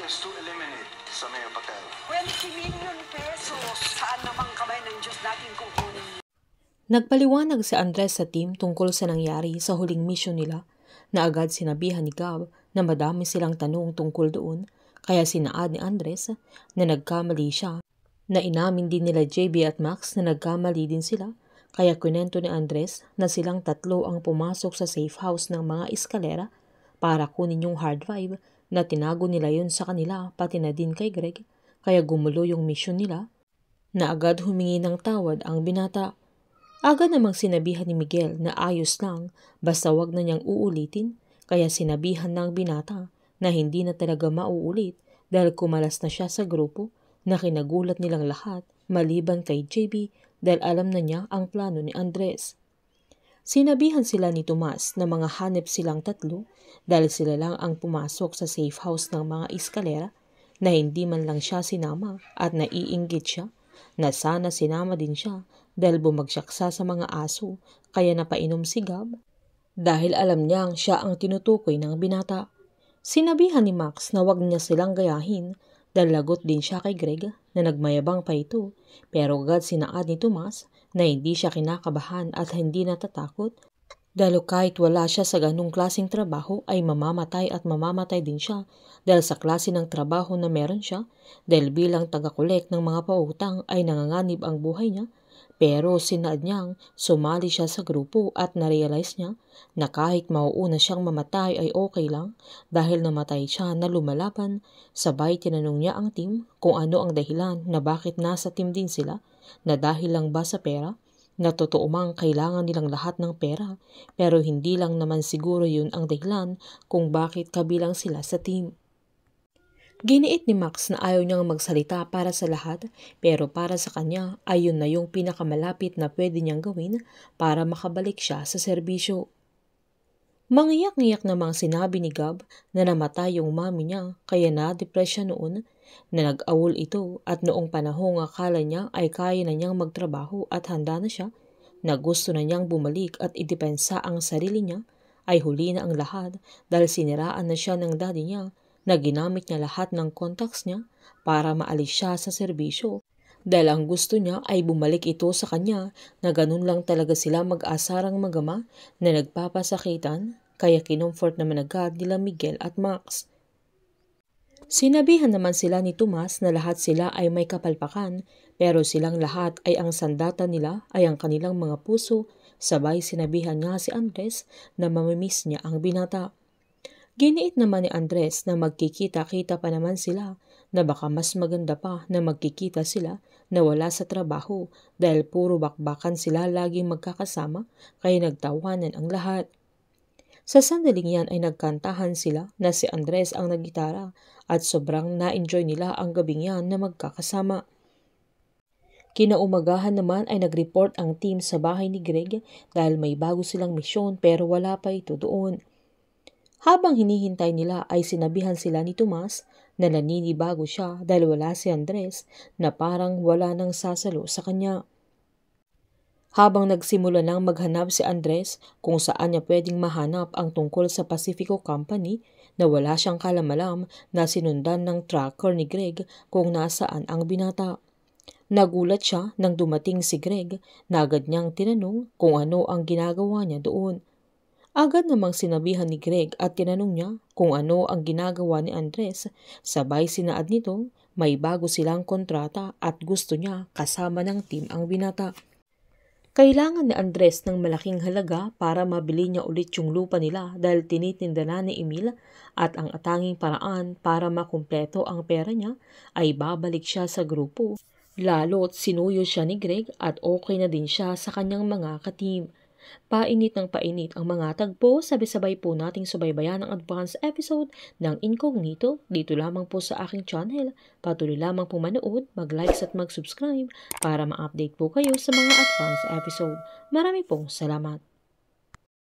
is to eliminate sa Mayor Patel. 20 million pesos. Saan namang kamay ng Diyos natin kukunin? Nagpaliwanag si Andres sa team tungkol sa nangyari sa huling mission nila na agad sinabihan ni Gab na madami silang tanong tungkol doon, kaya sinaad ni Andres na nagkamali siya, na inamin din nila JB at Max na nagkamali din sila, kaya kunento ni Andres na silang tatlo ang pumasok sa safe house ng mga eskalera para kunin yung hard drive na tinago nila yun sa kanila pati na din kay Greg, kaya gumulo yung mission nila na agad humingi ng tawad ang binata. Agad namang sinabihan ni Miguel na ayos lang basta wag na niyang uulitin, kaya sinabihan ng binata na hindi na talaga mauulit dahil kumalas na siya sa grupo na kinagulat nilang lahat maliban kay JB dahil alam na niya ang plano ni Andres. Sinabihan sila ni Tomas na mga hanep silang tatlo dahil sila lang ang pumasok sa safe house ng mga eskalera, na hindi man lang siya sinama at naiinggit siya na sana sinama din siya dahil bumagsak sa mga aso, kaya napainom si Gab dahil alam niyang siya ang tinutukoy ng binata. Sinabihan ni Max na wag niya silang gayahin dahil lagot din siya kay Greg na nagmayabang pa ito, pero agad sinaad ni Tomas na hindi siya kinakabahan at hindi natatakot dahil kahit wala siya sa ganung klaseng trabaho ay mamamatay at mamamatay din siya dahil sa klase ng trabaho na meron siya, dahil bilang taga-collect ng mga pautang ay nanganganib ang buhay niya. Pero sinaad niyang sumali siya sa grupo at narealize niya na kahit mauuna siyang mamatay ay okay lang dahil namatay siya na lumalaban. Sabay tinanong niya ang team kung ano ang dahilan na bakit nasa team din sila, na dahil lang ba sa pera, na totoo mang kailangan nilang lahat ng pera, pero hindi lang naman siguro yun ang dahilan kung bakit kabilang sila sa team. Giniit ni Max na ayaw niyang magsalita para sa lahat, pero para sa kanya ay yun na yung pinakamalapit na pwede niyang gawin para makabalik siya sa serbisyo. Mangiyak-ngiyak namang sinabi ni Gab na namatay yung mami niya, kaya na-depress siya noon, na nag-awol ito at noong panahong akala niya ay kaya na niyang magtrabaho at handa na siya, na gusto na niyang bumalik at idepensa ang sarili niya, ay huli na ang lahat dahil siniraan na siya ng daddy niya, na ginamit niya lahat ng contacts niya para maalis siya sa serbisyo. Dahil ang gusto niya ay bumalik ito sa kanya, na ganun lang talaga sila mag-asarang magama na nagpapasakitan, kaya kinomfort naman agad nila Miguel at Max. Sinabihan naman sila ni Tomas na lahat sila ay may kapalpakan, pero silang lahat ay ang sandata nila ay ang kanilang mga puso. Sabay sinabihan nga si Andres na mamimiss niya ang binata. Giniit naman ni Andres na magkikita-kita pa naman sila, na baka mas maganda pa na magkikita sila na wala sa trabaho dahil puro bakbakan sila laging magkakasama, kaya nagtawanan ang lahat. Sa sandaling yan ay nagkantahan sila na si Andres ang naggitara at sobrang na-enjoy nila ang gabing yan na magkakasama. Kinaumagahan naman ay nag-report ang team sa bahay ni Greg dahil may bago silang misyon pero wala pa ito doon. Habang hinihintay nila ay sinabihan sila ni Tomas na naninibago siya dahil wala si Andres, na parang wala nang sasalo sa kanya. Habang nagsimula nang maghanap si Andres kung saan niya pwedeng mahanap ang tungkol sa Pacifico Company, na wala siyang kalamalam na sinundan ng tracker ni Greg kung nasaan ang binata. Nagulat siya nang dumating si Greg, na agad niyang tinanong kung ano ang ginagawa niya doon. Agad namang sinabihan ni Greg at tinanong niya kung ano ang ginagawa ni Andres, sabay sinaad nito may bago silang kontrata at gusto niya kasama ng team ang binata. Kailangan ni Andres ng malaking halaga para mabili niya ulit yung lupa nila dahil tinitinda na ni Emil, at ang tanging paraan para makumpleto ang pera niya ay babalik siya sa grupo. Lalo't sinuyo siya ni Greg at okay na din siya sa kanyang mga ka-team. Painit ng painit ang mga tagpo, sabay-sabay po nating subaybayan ang advance episode ng Incognito dito lamang po sa aking channel. Patuloy lamang po manood, mag-likes at mag-subscribe para ma-update po kayo sa mga advance episode. Marami pong salamat.